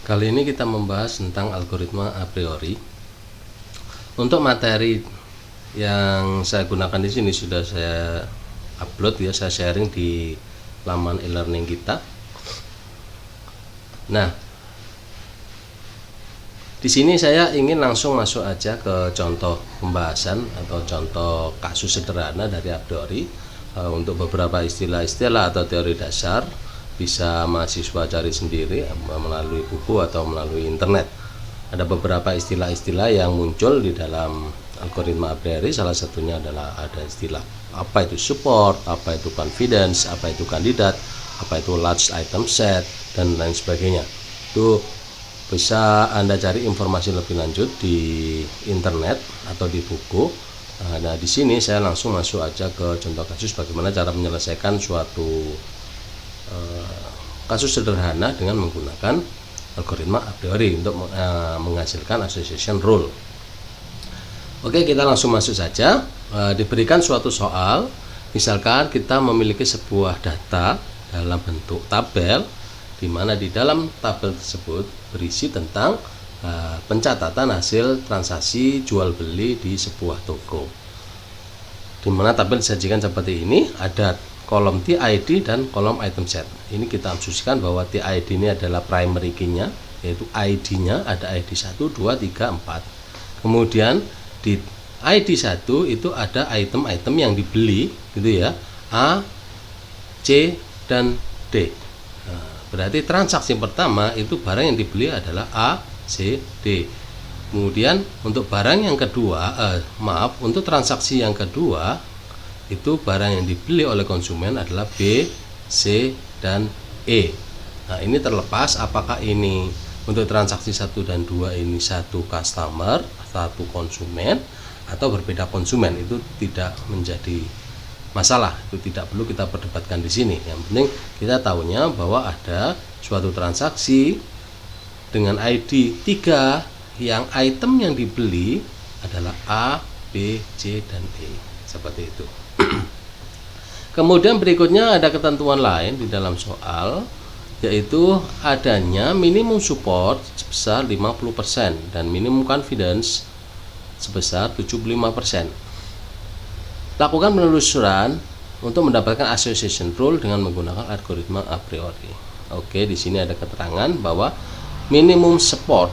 Kali ini kita membahas tentang algoritma a priori. Untuk materi yang saya gunakan di sini sudah saya upload ya, saya sharing di laman e-learning kita. Nah, di sini saya ingin langsung masuk aja ke contoh pembahasan atau contoh kasus sederhana dari a priori. Untuk beberapa istilah-istilah atau teori dasar bisa mahasiswa cari sendiri melalui buku atau melalui internet. Ada beberapa istilah-istilah yang muncul di dalam algoritma a priori. Salah satunya adalah ada istilah apa itu support, apa itu confidence, apa itu kandidat, apa itu large item set, dan lain sebagainya. Itu bisa Anda cari informasi lebih lanjut di internet atau di buku. Nah, di sini saya langsung masuk aja ke contoh kasus bagaimana cara menyelesaikan suatu kasus sederhana dengan menggunakan algoritma a priori untuk menghasilkan association rule. Oke, kita langsung masuk saja. Diberikan suatu soal, misalkan kita memiliki sebuah data dalam bentuk tabel, di mana di dalam tabel tersebut berisi tentang pencatatan hasil transaksi jual beli di sebuah toko. Di mana tabel disajikan seperti ini, ada kolom TID dan kolom item set. Ini kita asumsikan bahwa TID ini adalah primary key-nya, yaitu ID-nya ada ID 1, 2, 3, 4. Kemudian di ID 1 itu ada item-item yang dibeli gitu ya, A, C, dan D. Nah, berarti transaksi pertama itu barang yang dibeli adalah A, C, D. Kemudian untuk barang yang kedua, untuk transaksi yang kedua itu barang yang dibeli oleh konsumen adalah B, C, dan E. Nah, ini terlepas apakah ini untuk transaksi 1 dan 2 ini satu customer, satu konsumen, atau berbeda konsumen, itu tidak menjadi masalah, itu tidak perlu kita perdebatkan di sini. Yang penting kita tahunya bahwa ada suatu transaksi dengan ID 3 yang item yang dibeli adalah A, B, C, dan E, seperti itu. Kemudian berikutnya ada ketentuan lain di dalam soal, yaitu adanya minimum support sebesar 50% dan minimum confidence sebesar 75%. Lakukan penelusuran untuk mendapatkan association rule dengan menggunakan algoritma a priori. Oke, di sini ada keterangan bahwa minimum support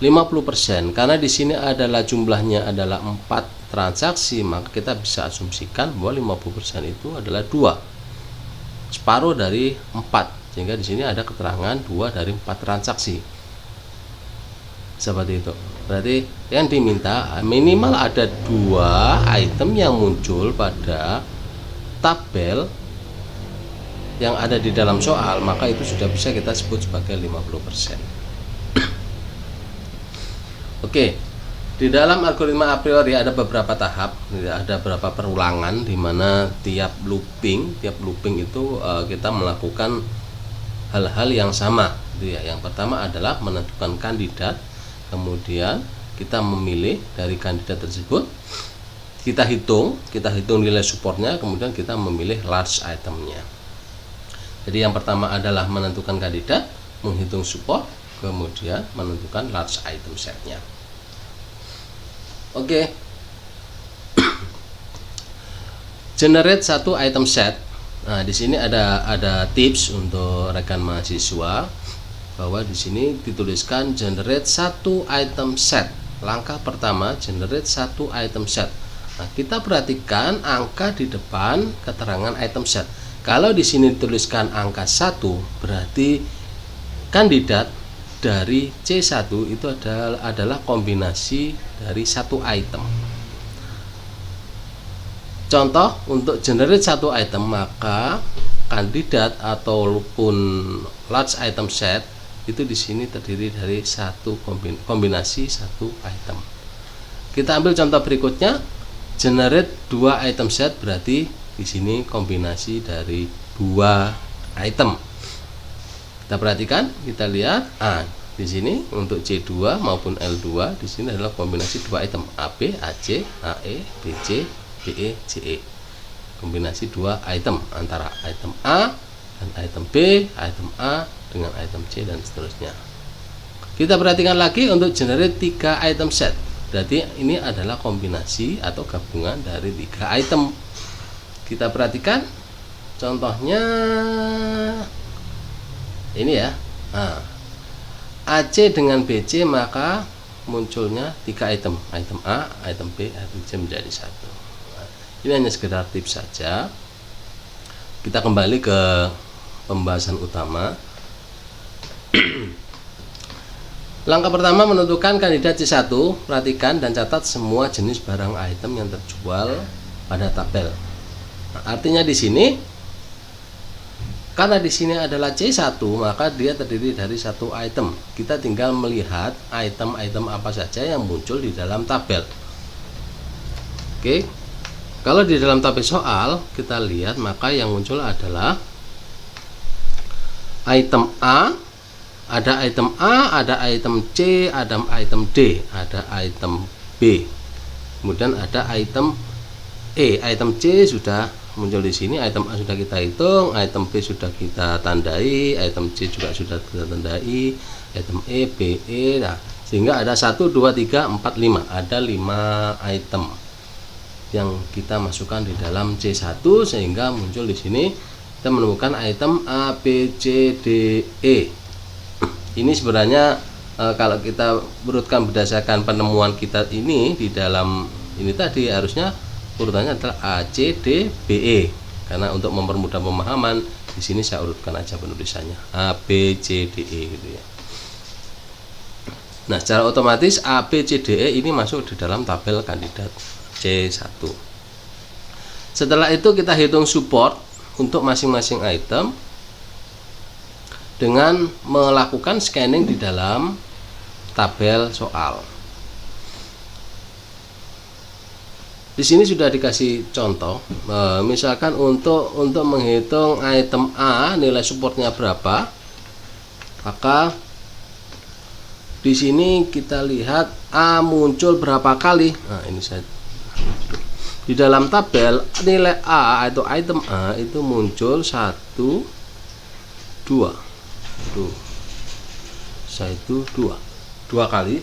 50%, karena di sini adalah jumlahnya adalah 4 transaksi, maka kita bisa asumsikan bahwa 50% itu adalah 2, separuh dari 4, sehingga di sini ada keterangan 2 dari 4 transaksi. Seperti itu. Berarti yang diminta minimal ada 2 item yang muncul pada tabel yang ada di dalam soal, maka itu sudah bisa kita sebut sebagai 50%. Oke, di dalam algoritma a priori ada beberapa tahap, ada beberapa perulangan di mana tiap looping itu kita melakukan hal-hal yang sama, gitu ya. Yang pertama adalah menentukan kandidat, kemudian kita memilih dari kandidat tersebut, kita hitung nilai supportnya, kemudian kita memilih large itemnya. Jadi yang pertama adalah menentukan kandidat, menghitung support, kemudian menentukan large item setnya. Oke. Generate satu item set. Nah, di sini ada tips untuk rekan mahasiswa bahwa di sini dituliskan generate satu item set. Langkah pertama generate satu item set. Nah, kita perhatikan angka di depan keterangan item set. Kalau di sini dituliskan angka 1, berarti kandidat dari C1 itu adalah kombinasi dari satu item. Contoh, untuk generate satu item, maka kandidat ataupun large item set itu di sini terdiri dari satu kombinasi satu item. Kita ambil contoh berikutnya, generate 2 item set, berarti di sini kombinasi dari 2 item. Kita perhatikan, kita lihat, di sini untuk C2 maupun L2 di sini adalah kombinasi 2 item, AB, AC, AE, BC, BE, CE. Kombinasi 2 item antara item A dan item B, item A dengan item C, dan seterusnya. Kita perhatikan lagi untuk generate 3 item set. Berarti ini adalah kombinasi atau gabungan dari 3 item. Kita perhatikan contohnya ini ya. Nah, AC dengan BC, maka munculnya 3 item. Item A, item B, item C menjadi 1. Nah, ini hanya sekedar tips saja. Kita kembali ke pembahasan utama. Langkah pertama menentukan kandidat C1. Perhatikan dan catat semua jenis barang item yang terjual pada tabel. Nah, artinya di sini karena di sini adalah C1, maka dia terdiri dari 1 item. Kita tinggal melihat item-item apa saja yang muncul di dalam tabel. Oke. Kalau di dalam tabel soal kita lihat, maka yang muncul adalah item A, ada item A, ada item C, ada item D, ada item B, kemudian ada item E. Item C sudah muncul di sini, item A sudah kita hitung, item B sudah kita tandai, item C juga sudah kita tandai, item E, B, E. Nah, sehingga ada 1, 2, 3, 4, 5. Ada 5 item yang kita masukkan di dalam C1, sehingga muncul di sini kita menemukan item A, B, C, D, E. Ini sebenarnya kalau kita urutkan berdasarkan penemuan kita ini di dalam ini tadi, harusnya urutannya adalah A, C, D, B, E. Karena untuk mempermudah pemahaman, di sini saya urutkan aja penulisannya A, B, C, D, E gitu ya. Nah, secara otomatis A, B, C, D, E ini masuk di dalam tabel kandidat C1. Setelah itu kita hitung support untuk masing-masing item dengan melakukan scanning di dalam tabel soal. Di sini sudah dikasih contoh, misalkan untuk menghitung item A nilai supportnya berapa, maka di sini kita lihat A muncul berapa kali. Nah, ini saya di dalam tabel nilai A atau item A itu muncul 1, 2. Tuh. 1, 2. 2 kali.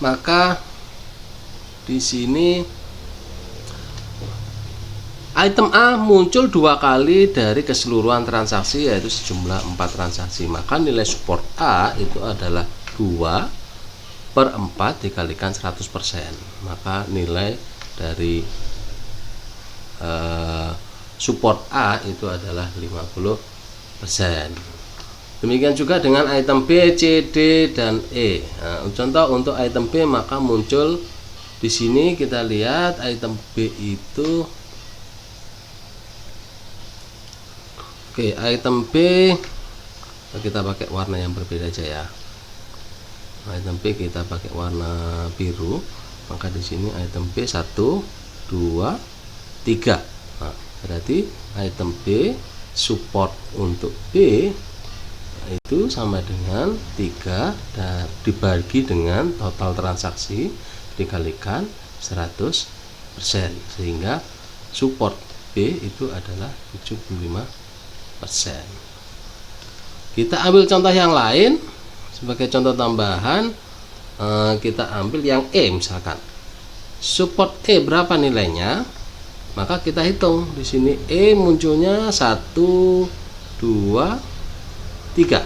Maka di sini item A muncul 2 kali dari keseluruhan transaksi, yaitu sejumlah 4 transaksi. Maka nilai support A itu adalah 2/4 dikalikan 100%. Maka nilai dari support A itu adalah 50%. Demikian juga dengan item B, C, D, dan E. Nah, contoh untuk item B, maka muncul di sini kita lihat item B itu, oke, item B kita pakai warna yang berbeda aja ya. Item B kita pakai warna biru, maka di sini item B 1, 2, 3. Nah, berarti item B support untuk B itu sama dengan 3 dan dibagi dengan total transaksi dikalikan 100%, sehingga support B itu adalah 75%. Kita ambil contoh yang lain sebagai contoh tambahan. Kita ambil yang E, misalkan support E berapa nilainya, maka kita hitung di sini E munculnya 1, 2, 3.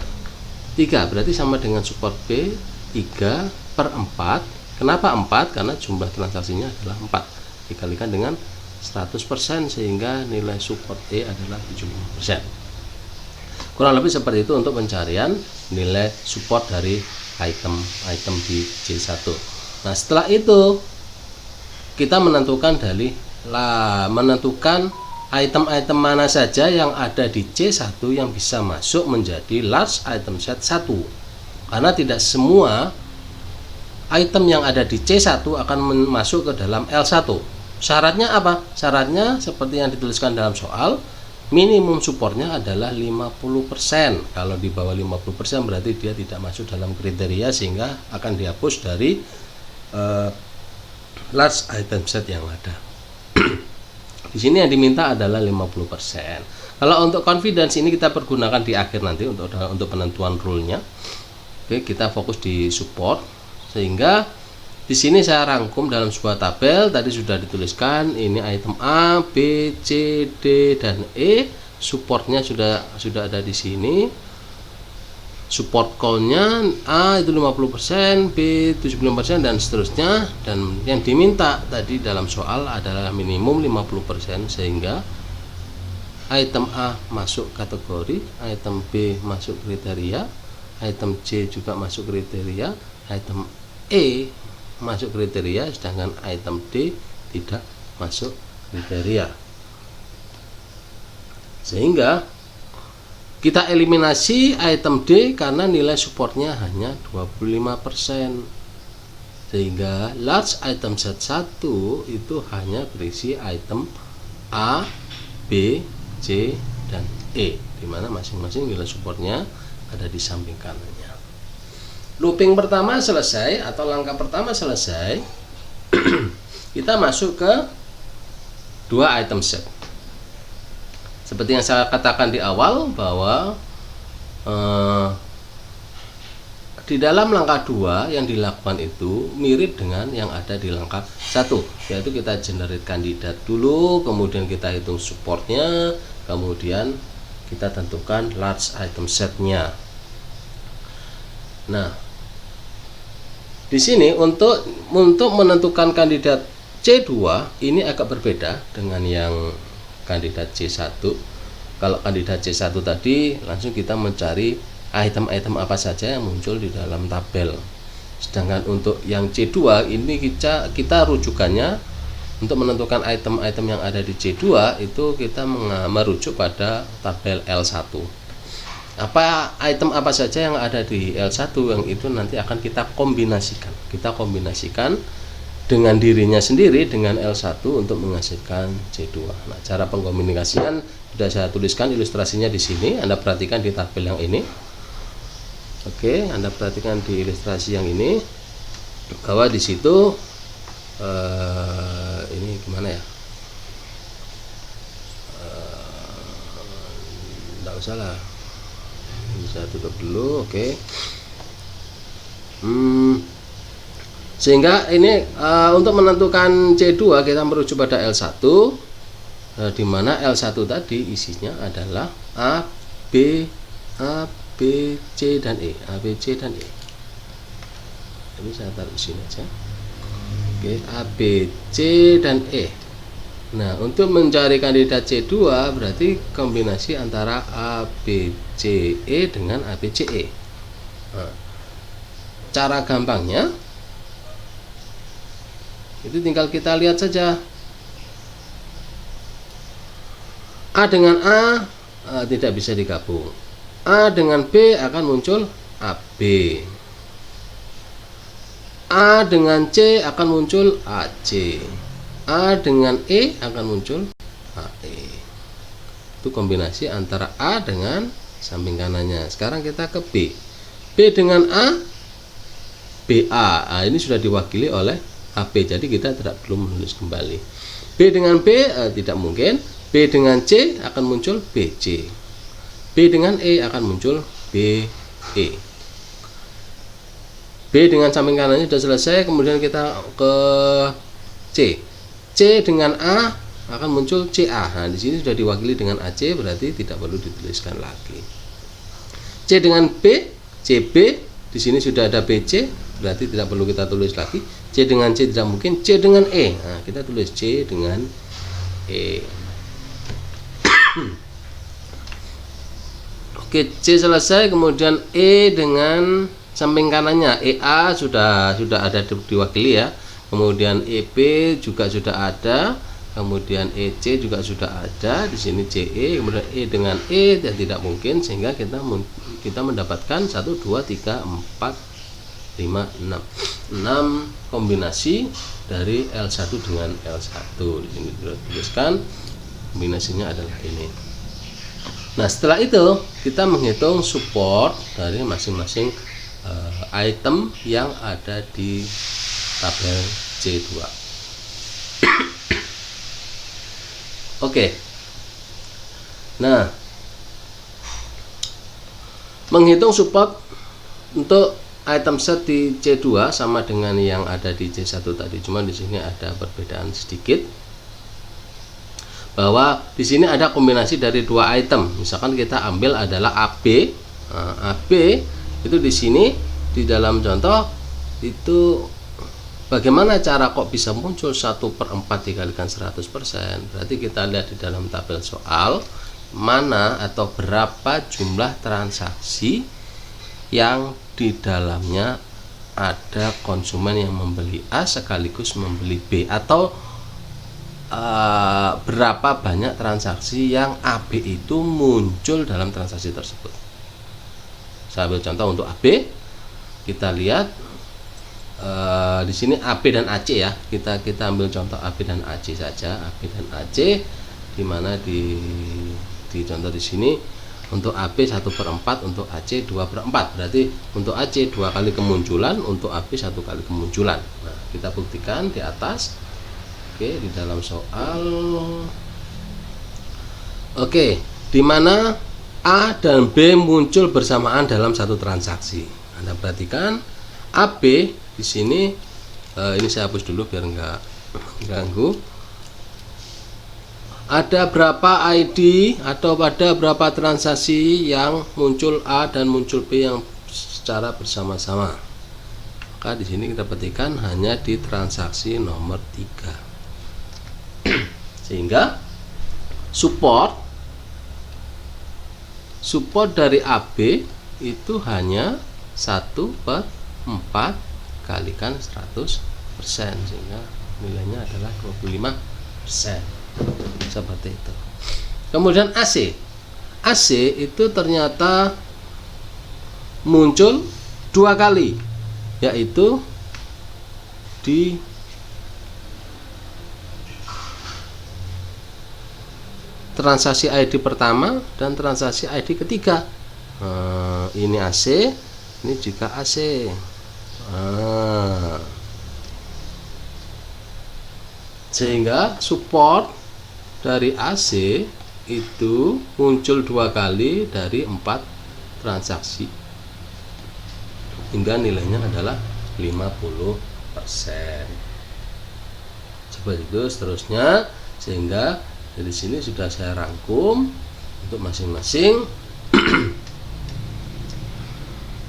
3 berarti sama dengan support B 3/4. Kenapa 4? Karena jumlah transaksinya adalah 4 dikalikan dengan 100%, sehingga nilai support E adalah 75%. Kurang lebih seperti itu untuk pencarian nilai support dari item di C1. Nah, setelah itu kita menentukan menentukan item-item mana saja yang ada di C1 yang bisa masuk menjadi large item set 1. Karena tidak semua item yang ada di C1 akan masuk ke dalam L1. Syaratnya apa? Syaratnya seperti yang dituliskan dalam soal, minimum supportnya adalah 50%. Kalau di bawah 50% berarti dia tidak masuk dalam kriteria, sehingga akan dihapus dari large item set yang ada. Di sini yang diminta adalah 50%. Kalau untuk confidence ini kita pergunakan di akhir nanti untuk penentuan rule-nya. Oke, kita fokus di support, sehingga di sini saya rangkum dalam sebuah tabel. Tadi sudah dituliskan ini item A, B, C, D, dan E. Supportnya sudah ada di sini. Support call-nya A itu 50%, B 75%, dan seterusnya. Dan yang diminta tadi dalam soal adalah minimum 50%, sehingga item A masuk kategori, item B masuk kriteria, item C juga masuk kriteria, item E masuk kriteria, sedangkan item D tidak masuk kriteria. Sehingga kita eliminasi item D karena nilai supportnya hanya 25%, sehingga large item set 1 itu hanya berisi item A, B, C, dan E, dimana masing-masing nilai supportnya ada di samping kanannya. Looping pertama selesai atau langkah pertama selesai. Kita masuk ke dua item set. Seperti yang saya katakan di awal bahwa di dalam langkah 2 yang dilakukan itu mirip dengan yang ada di langkah 1, yaitu kita generate kandidat dulu, kemudian kita hitung supportnya, kemudian kita tentukan large item setnya. Nah, di sini untuk menentukan kandidat C2 ini agak berbeda dengan yang kandidat C1. Kalau kandidat C1 tadi langsung kita mencari item-item apa saja yang muncul di dalam tabel. Sedangkan untuk yang C2 ini kita rujukannya untuk menentukan item-item yang ada di C2 itu kita merujuk pada tabel L1. Item apa saja yang ada di L1 yang itu nanti akan kita kombinasikan. Kita kombinasikan dengan dirinya sendiri dengan L1 untuk menghasilkan C2. Nah, cara pengkomunikasian sudah saya tuliskan ilustrasinya di sini. Anda perhatikan di tabel yang ini. Oke, Anda perhatikan di ilustrasi yang ini bahwa di situ ini gimana ya? Enggak usah lah. Bisa tutup dulu, oke. Sehingga ini untuk menentukan C2 kita merujuk pada L1, di mana L1 tadi isinya adalah A, B, C, dan E. A, B, C, dan E. Ini saya taruh di sini aja. Oke, A, B, C, dan E. Nah, untuk mencari kandidat C2 berarti kombinasi antara A, B, C, E dengan A, B, C, E. Nah, cara gampangnya itu tinggal kita lihat saja. A dengan A tidak bisa digabung. A dengan B akan muncul AB. A dengan C akan muncul AC. A dengan E akan muncul AE. Itu kombinasi antara A dengan samping kanannya. Sekarang kita ke B. B dengan A, BA. Nah, ini sudah diwakili oleh AB, jadi kita tidak perlu menulis kembali. B dengan B tidak mungkin. B dengan C akan muncul BC. B dengan E akan muncul BE. B dengan samping kanannya sudah selesai. Kemudian kita ke C. C dengan A akan muncul CA. Nah, di sini sudah diwakili dengan AC, berarti tidak perlu dituliskan lagi. C dengan B, CB, di sini sudah ada BC, berarti tidak perlu kita tulis lagi. C dengan C tidak mungkin. C dengan E, nah, kita tulis C dengan E. Oke, C selesai. Kemudian E dengan samping kanannya, EA sudah ada diwakili ya. Kemudian EP juga sudah ada. Kemudian EC juga sudah ada. Di sini CE, kemudian E dengan E tidak mungkin, sehingga kita mendapatkan 1 2 3 4 5 6 kombinasi dari L1 dengan L1. Di sini dituliskan kombinasinya adalah ini. Nah, setelah itu kita menghitung support dari masing-masing item yang ada di tabel C2. Oke. Nah, menghitung support untuk item set di C2 sama dengan yang ada di C1 tadi, cuma di sini ada perbedaan sedikit, bahwa di sini ada kombinasi dari dua item. Misalkan kita ambil adalah AB. Nah, AB itu di sini di dalam contoh itu bagaimana cara kok bisa muncul 1/4 dikalikan 100%. Berarti kita lihat di dalam tabel soal mana atau berapa jumlah transaksi yang di dalamnya ada konsumen yang membeli A sekaligus membeli B, atau berapa banyak transaksi yang AB itu muncul dalam transaksi tersebut. Saya ambil contoh untuk AB, kita lihat di sini AB dan AC ya. Kita ambil contoh AB dan AC saja, AB dan AC, di mana di contoh di sini untuk AB 1/4, untuk AC 2/4. Berarti untuk AC 2 kali kemunculan, untuk AB 1 kali kemunculan. Nah, kita buktikan di atas. Oke, di dalam soal. Oke, di mana A dan B muncul bersamaan dalam satu transaksi. Anda perhatikan AB di sini, ini saya hapus dulu biar enggak ganggu. Ada berapa ID atau pada berapa transaksi yang muncul A dan muncul B yang secara bersama-sama. Maka di sini kita petikan hanya di transaksi nomor 3. Sehingga support dari AB itu hanya 1/4 kalikan 100%, sehingga nilainya adalah 25%. Seperti itu. Kemudian AC itu ternyata muncul 2 kali, yaitu di transaksi ID pertama dan transaksi ID ketiga. Ini AC, ini juga AC. Sehingga support dari AC itu muncul 2 kali dari 4 transaksi, hingga nilainya adalah 50%. Seperti itu seterusnya, sehingga dari sini sudah saya rangkum untuk masing-masing.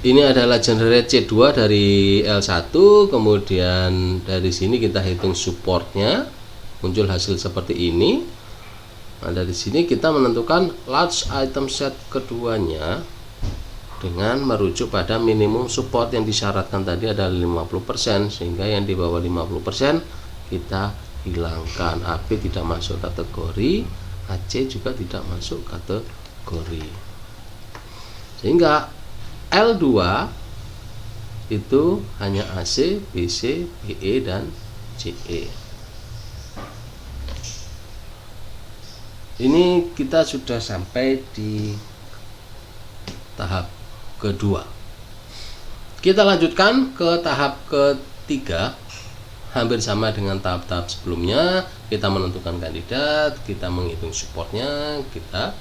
Ini adalah generate C2 dari L1, kemudian dari sini kita hitung supportnya, muncul hasil seperti ini. Nah, dari sini kita menentukan large item set keduanya dengan merujuk pada minimum support yang disyaratkan tadi adalah 50%, sehingga yang di bawah 50% kita hilangkan. AB tidak masuk kategori, AC juga tidak masuk kategori. Sehingga L2 itu hanya AC, BC, BE, dan CE. Ini kita sudah sampai di tahap kedua. Kita lanjutkan ke tahap ketiga, hampir sama dengan tahap-tahap sebelumnya. Kita menentukan kandidat, kita menghitung supportnya, kita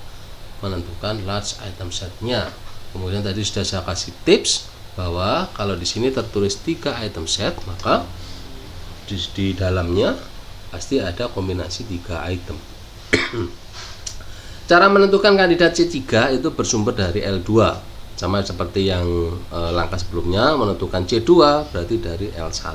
menentukan large item setnya. Kemudian tadi sudah saya kasih tips bahwa kalau di sini tertulis 3 item set, maka di dalamnya pasti ada kombinasi 3 item. Cara menentukan kandidat C3 itu bersumber dari L2, sama seperti yang langkah sebelumnya. Menentukan C2 berarti dari L1.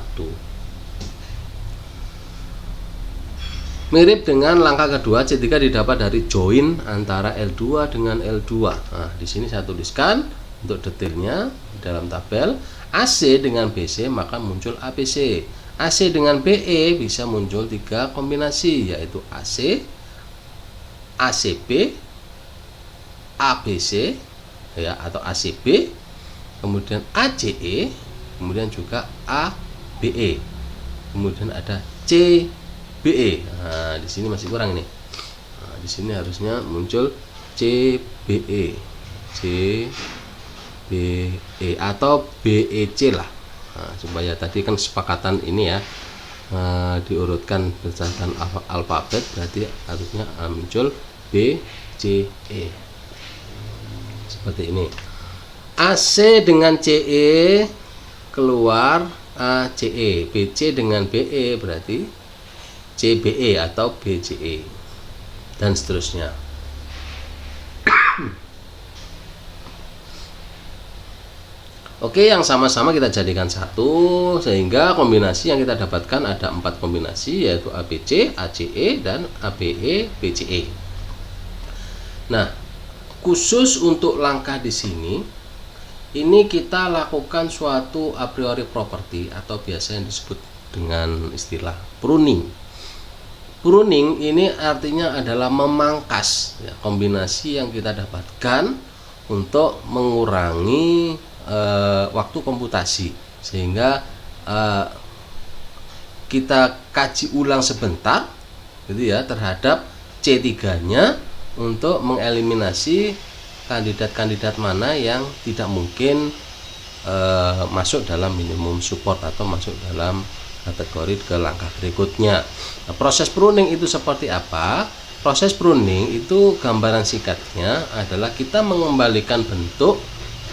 Mirip dengan langkah kedua, C3 didapat dari join antara L2 dengan L2. Nah, di sini saya tuliskan untuk detailnya dalam tabel. AC dengan BC maka muncul ABC. AC dengan BE bisa muncul 3 kombinasi, yaitu AC, ACB, ABC ya, atau ACB, kemudian ACE, kemudian juga ABE, kemudian ada CBE. Nah, di sini masih kurang ini. Nah, di sini harusnya muncul CBE, CBE atau BEC lah. Nah, supaya tadi kan kesepakatan ini ya, diurutkan berdasarkan alfabet, berarti harusnya muncul B, C, E seperti ini. AC dengan CE keluar ACE, BC dengan BE berarti CBE atau BCE, dan seterusnya. Oke, yang sama-sama kita jadikan satu, sehingga kombinasi yang kita dapatkan ada 4 kombinasi, yaitu ABC, ACE, dan ABE, BCE. Nah, khusus untuk langkah di sini, ini kita lakukan suatu a priori property atau biasa yang disebut dengan istilah pruning. Pruning ini artinya adalah memangkas ya, kombinasi yang kita dapatkan untuk mengurangi waktu komputasi, sehingga kita kaji ulang sebentar gitu ya terhadap C3-nya untuk mengeliminasi kandidat-kandidat mana yang tidak mungkin masuk dalam minimum support atau masuk dalam kategori ke langkah berikutnya. Nah, proses pruning itu seperti apa? Proses pruning itu gambaran singkatnya adalah kita mengembalikan bentuk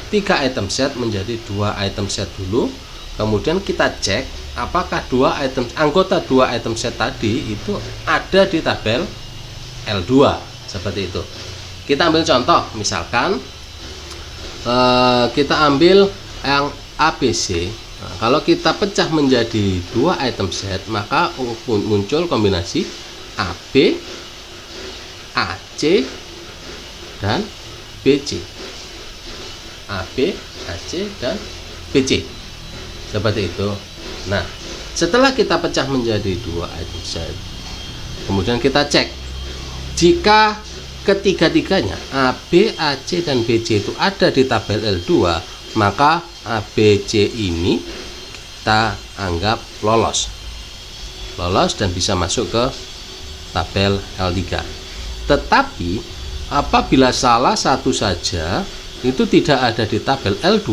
3 item set menjadi 2 item set dulu, kemudian kita cek apakah anggota 2 item set tadi itu ada di tabel L2 seperti itu. Kita ambil contoh, misalkan kita ambil yang ABC. Nah, kalau kita pecah menjadi 2 item set, maka muncul kombinasi AB, AC, dan BC. AB, AC, dan BC seperti itu. Nah, setelah kita pecah menjadi 2 item set, kemudian kita cek jika ketiga-tiganya AB, AC, dan BC itu ada di tabel L2, maka ABC ini kita anggap lolos dan bisa masuk ke tabel L3. Tetapi apabila salah satu saja itu tidak ada di tabel L2,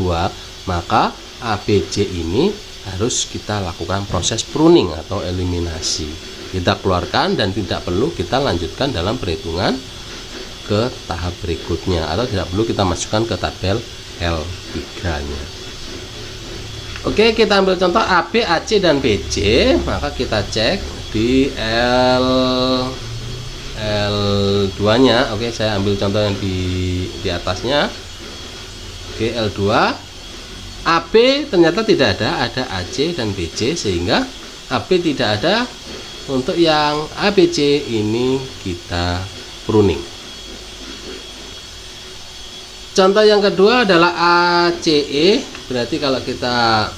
maka ABC ini harus kita lakukan proses pruning atau eliminasi. Kita keluarkan dan tidak perlu kita lanjutkan dalam perhitungan ke tahap berikutnya, atau tidak perlu kita masukkan ke tabel L3-nya. Oke, kita ambil contoh AB, AC, dan BC, maka kita cek di L2-nya. Oke, saya ambil contoh yang di atasnya. Oke, L2, AB ternyata tidak ada AC dan BC, sehingga AB tidak ada. Untuk yang ABC ini kita pruning. Contoh yang kedua adalah ACE, berarti kalau kita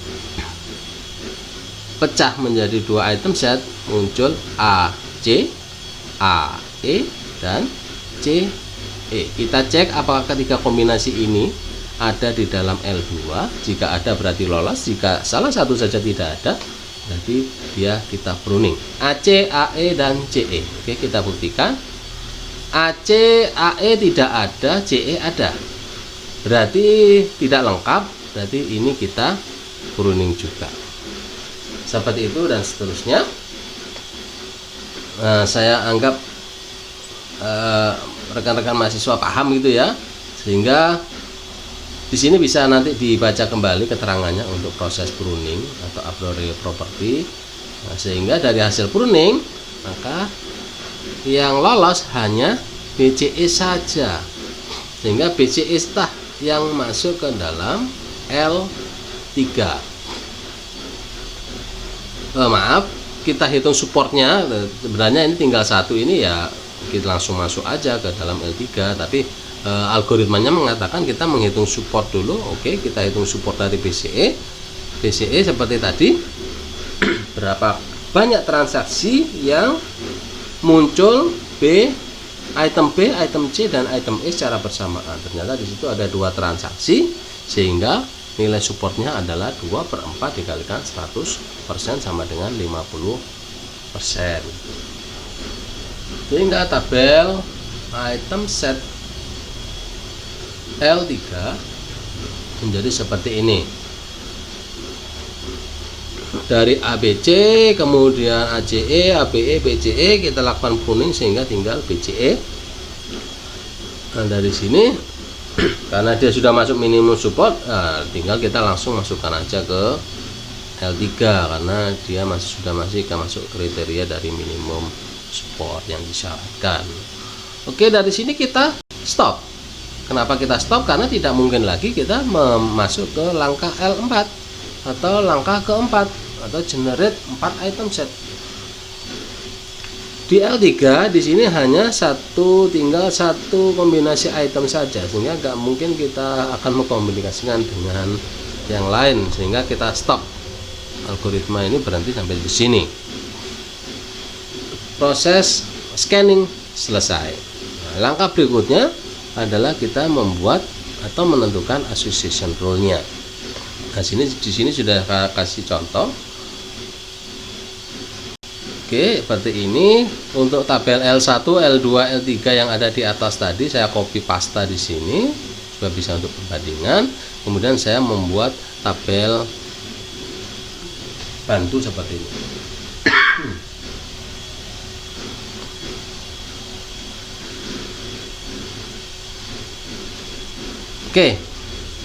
pecah menjadi 2 item set, muncul AC, AE, dan CE. Kita cek apakah ketiga kombinasi ini ada di dalam L2. Jika ada berarti lolos, jika salah satu saja tidak ada berarti dia kita pruning. AC, AE, dan CE. Oke, kita buktikan. AC, AE tidak ada, CE ada, berarti tidak lengkap, berarti ini kita pruning juga. Seperti itu dan seterusnya. Saya anggap rekan-rekan mahasiswa paham gitu ya, sehingga di sini bisa nanti dibaca kembali keterangannya untuk proses pruning atau a priori property. Nah, sehingga dari hasil pruning maka yang lolos hanya BCE saja, sehingga BCE stah yang masuk ke dalam L3. Maaf, kita hitung supportnya. Sebenarnya ini tinggal satu ini ya, kita langsung masuk aja ke dalam L3, tapi algoritmanya mengatakan kita menghitung support dulu. Oke, kita hitung support dari BCE seperti tadi. Berapa banyak transaksi yang muncul item B, item C, dan item E secara bersamaan. Ternyata di situ ada 2 transaksi, sehingga nilai supportnya adalah 2/4 dikalikan 100% sama dengan 50%. Sehingga tabel item set L3 menjadi seperti ini. dari ABC, kemudian ACE, ABE, BCE kita lakukan pruning sehingga tinggal BCE. Nah, dari sini karena dia sudah masuk minimum support, tinggal kita langsung masukkan aja ke L3 karena dia sudah masuk kriteria dari minimum support yang disyaratkan. Oke, dari sini kita stop. Kenapa kita stop? Karena tidak mungkin lagi kita masuk ke langkah L4 atau langkah keempat atau generate 4 item set. Di L3 di sini hanya tinggal satu kombinasi item saja, sehingga nggak mungkin kita akan mengkombinasikan dengan yang lain, sehingga kita stop. Algoritma ini berhenti sampai di sini. Proses scanning selesai. Nah, langkah berikutnya adalah kita membuat atau menentukan association rule-nya. Nah, di sini sudah kasih contoh. Oke, seperti ini untuk tabel L1, L2, L3 yang ada di atas tadi saya copy paste di sini supaya bisa untuk perbandingan. Kemudian saya membuat tabel bantu seperti ini. Oke,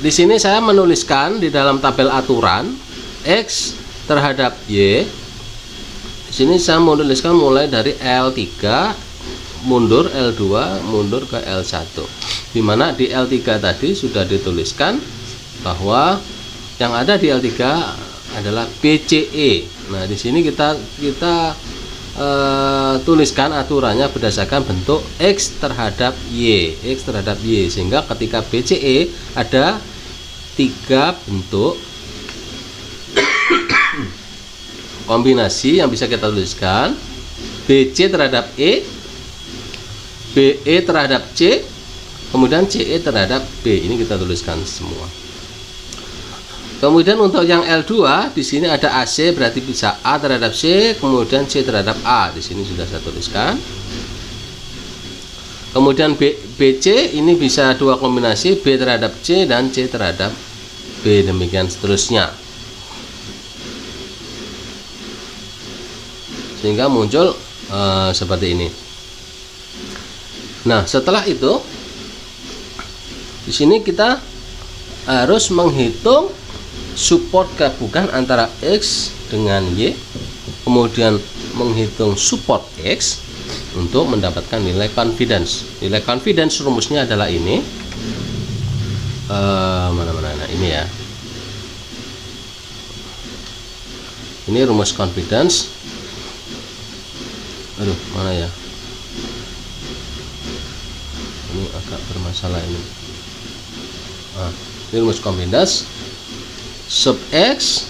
di sini saya menuliskan di dalam tabel aturan X terhadap Y. Di sini saya menuliskan mulai dari L3 mundur L2 mundur ke L1. Dimana di L3 tadi sudah dituliskan bahwa yang ada di L3 adalah BCE. Nah, di sini kita tuliskan aturannya berdasarkan bentuk X terhadap Y, sehingga ketika BCE ada 3 bentuk kombinasi yang bisa kita tuliskan: BC terhadap E, BE terhadap C, kemudian CE terhadap B. Ini kita tuliskan semua. Kemudian untuk yang L2 di sini ada AC, berarti bisa A terhadap C, kemudian C terhadap A. Di sini sudah saya tuliskan. Kemudian BC ini bisa 2 kombinasi, B terhadap C dan C terhadap B, demikian seterusnya. Sehingga muncul seperti ini. Nah, setelah itu di sini kita harus menghitung support gabungan antara X dengan Y, kemudian menghitung support X untuk mendapatkan nilai confidence. Nilai confidence rumusnya adalah ini. Nah, ini ya. Ini rumus confidence. Aduh, mana ya? Ini agak bermasalah ini. Ini rumus confidence. Sub X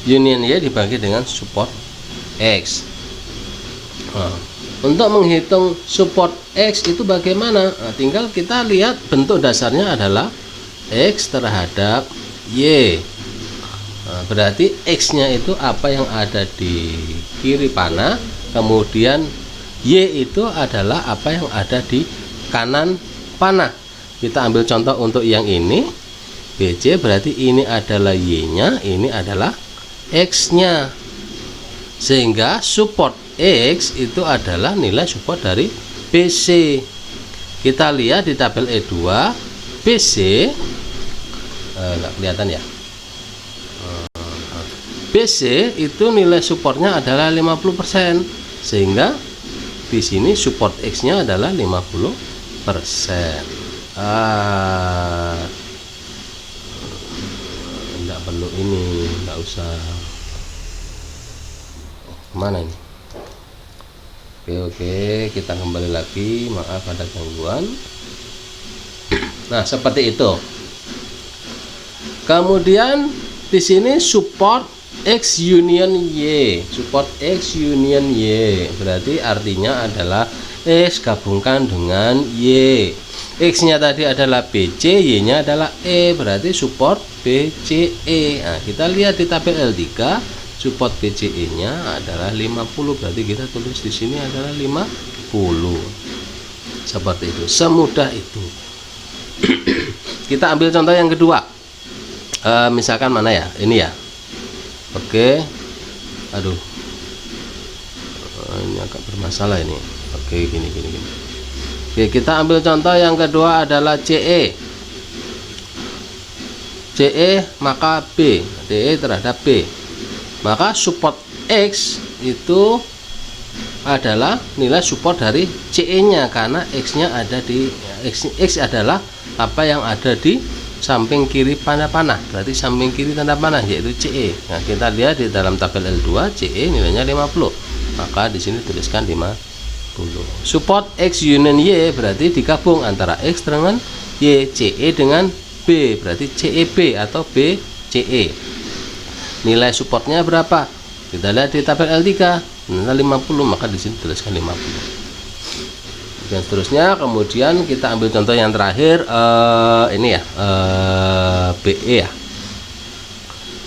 union Y dibagi dengan support X. Nah, untuk menghitung support X itu bagaimana? Nah, tinggal kita lihat bentuk dasarnya adalah X terhadap Y. Nah, berarti X-nya itu apa yang ada di kiri panah, kemudian Y itu adalah apa yang ada di kanan panah. Kita ambil contoh untuk yang ini. BC berarti ini adalah Y-nya, ini adalah X-nya. Sehingga support X itu adalah nilai support dari BC. Kita lihat di tabel E2, BC nggak kelihatan ya. BC itu nilai supportnya adalah 50%, sehingga di sini support X-nya adalah 50%. Enggak perlu ini, enggak usah. Mana ini? Oke, kita kembali lagi. Maaf ada gangguan. Nah, seperti itu. Kemudian di sini support X union Y. Support X union Y berarti artinya adalah X gabungkan dengan Y. X-nya tadi adalah BC, Y-nya adalah E, berarti support BCE. Nah, kita lihat di tabel L3, support BCE-nya adalah 50, berarti kita tulis di sini adalah 50. Seperti itu, semudah itu. Kita ambil contoh yang kedua. Misalkan mana ya? Ini ya. Oke, Aduh, ini agak bermasalah ini. Oke, gini. Oke, kita ambil contoh yang kedua adalah CE maka B, DE terhadap B, maka support X itu adalah nilai support dari CE nya, karena X nya ada di X adalah apa yang ada di samping kiri tanda panah, berarti samping kiri tanda panah yaitu CE. Nah, kita lihat di dalam tabel L2 CE nilainya 50, maka di sini tuliskan 50. Support X union Y berarti digabung antara X dengan Y, CE dengan B berarti CEB atau B CE. Nilai supportnya berapa? Kita lihat di tabel L3 nilai 50, maka di sini tuliskan 50. Dan seterusnya, kemudian kita ambil contoh yang terakhir, ini ya, BE ya.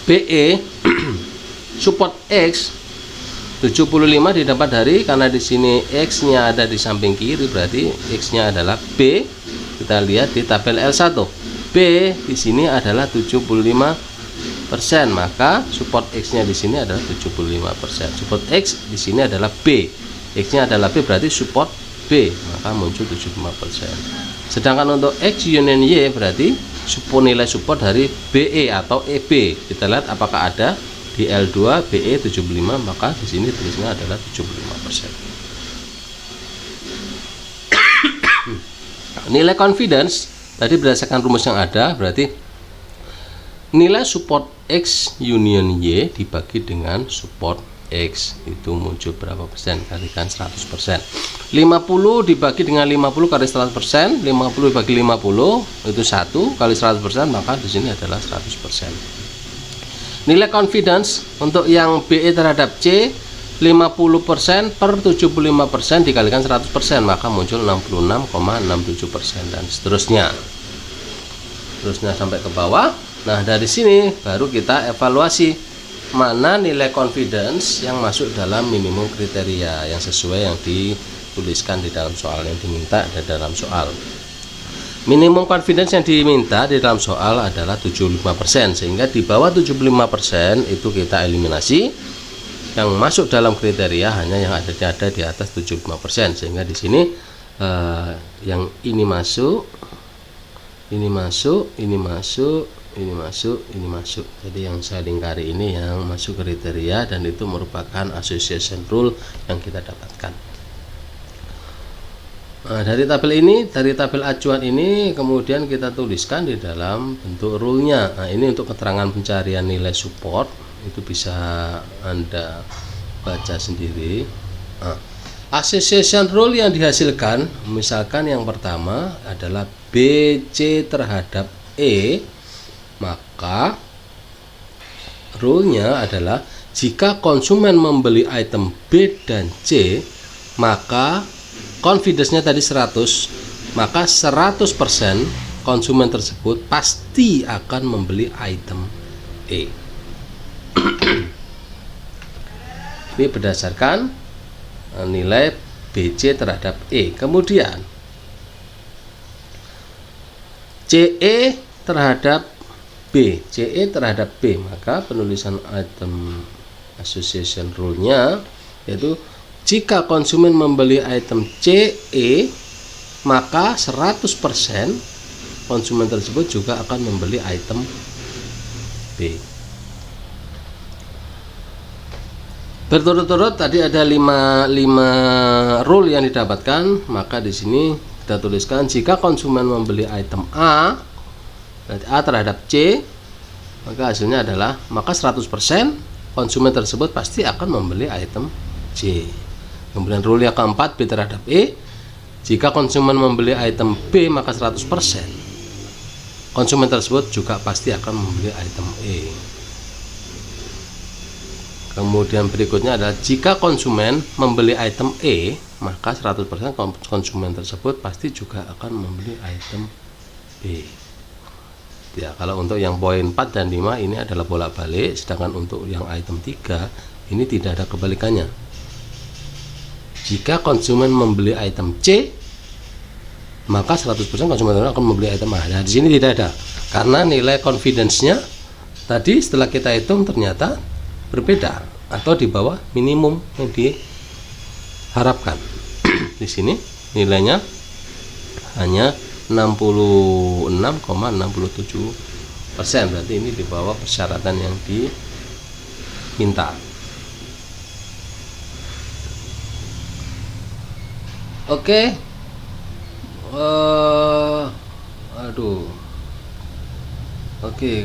BE support X 75 didapat dari, karena di sini X nya ada di samping kiri berarti X nya adalah B. Kita lihat di tabel L1, B di sini adalah 75%, maka support X nya di sini adalah 75%. Support X di sini adalah B, X nya adalah B berarti support B, maka muncul 75%. Sedangkan untuk X union Y berarti nilai support dari BE atau EB. Kita lihat apakah ada di L2 BE 75, maka di sini tulisnya adalah 75%. Nilai confidence tadi berdasarkan rumus yang ada, berarti nilai support X union Y dibagi dengan support X itu muncul berapa persen, kalikan 100%. 50 dibagi dengan 50 kali 100%, 50 dibagi 50 itu 1 kali 100%, maka di sini adalah 100%. Nilai confidence untuk yang BE terhadap C 50% per 75% dikalikan 100%, maka muncul 66,67% dan seterusnya sampai ke bawah. Nah, dari sini baru kita evaluasi mana nilai confidence yang masuk dalam minimum kriteria yang sesuai yang dituliskan di dalam soal yang diminta di dalam soal. Minimum confidence yang diminta di dalam soal adalah 75%, sehingga di bawah 75% itu kita eliminasi. Yang masuk dalam kriteria hanya yang ada di atas 75%, sehingga di sini yang ini masuk. Jadi yang saya lingkari ini yang masuk kriteria, dan itu merupakan association rule yang kita dapatkan. Nah, dari tabel acuan ini kemudian kita tuliskan di dalam bentuk rule-nya. Nah, ini untuk keterangan pencarian nilai support, itu bisa Anda baca sendiri. Nah, association rule yang dihasilkan, misalkan yang pertama adalah BC terhadap E, maka rule-nya adalah jika konsumen membeli item B dan C, maka confidence-nya tadi 100, maka 100% konsumen tersebut pasti akan membeli item E. Ini berdasarkan nilai BC terhadap E. Kemudian CE terhadap B, maka penulisan item association rule-nya yaitu jika konsumen membeli item CE, maka 100% konsumen tersebut juga akan membeli item B. Berturut-turut tadi ada 5 rule yang didapatkan, maka di sini kita tuliskan jika konsumen membeli item A, berarti A terhadap C, maka hasilnya adalah maka 100% konsumen tersebut pasti akan membeli item C. Kemudian rule yang keempat, B terhadap E, jika konsumen membeli item B maka 100% konsumen tersebut juga pasti akan membeli item E. Kemudian berikutnya adalah jika konsumen membeli item E, maka 100% konsumen tersebut pasti juga akan membeli item B. Ya, kalau untuk yang poin 4 dan 5 ini adalah bolak-balik, sedangkan untuk yang item 3 ini tidak ada kebalikannya. Jika konsumen membeli item C, maka 100% konsumen akan membeli item A. Nah, di sini tidak ada, karena nilai confidence-nya tadi setelah kita hitung ternyata berbeda. atau di bawah minimum yang diharapkan. Di sini nilainya hanya 66,67%, berarti ini di bawah persyaratan yang diminta. Oke. Oke,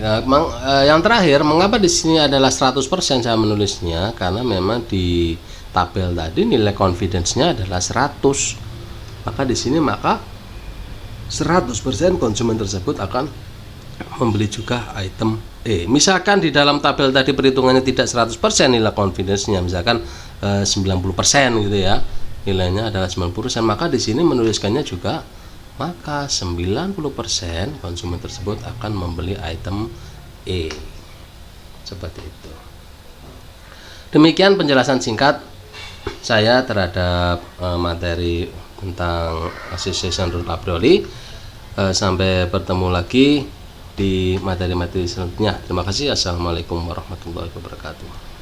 yang terakhir, mengapa di sini adalah 100% saya menulisnya? Karena memang di tabel tadi nilai confidence-nya adalah 100. Maka di sini 100% konsumen tersebut akan membeli juga item E. Misalkan di dalam tabel tadi perhitungannya tidak 100% nilai confidence-nya, misalkan 90% gitu ya. Nilainya adalah 90%, maka di sini menuliskannya juga maka 90% konsumen tersebut akan membeli item E. Seperti itu. Demikian penjelasan singkat saya terhadap materi tentang association rule a priori. Sampai bertemu lagi di materi-materi selanjutnya. Terima kasih. Assalamualaikum warahmatullahi wabarakatuh.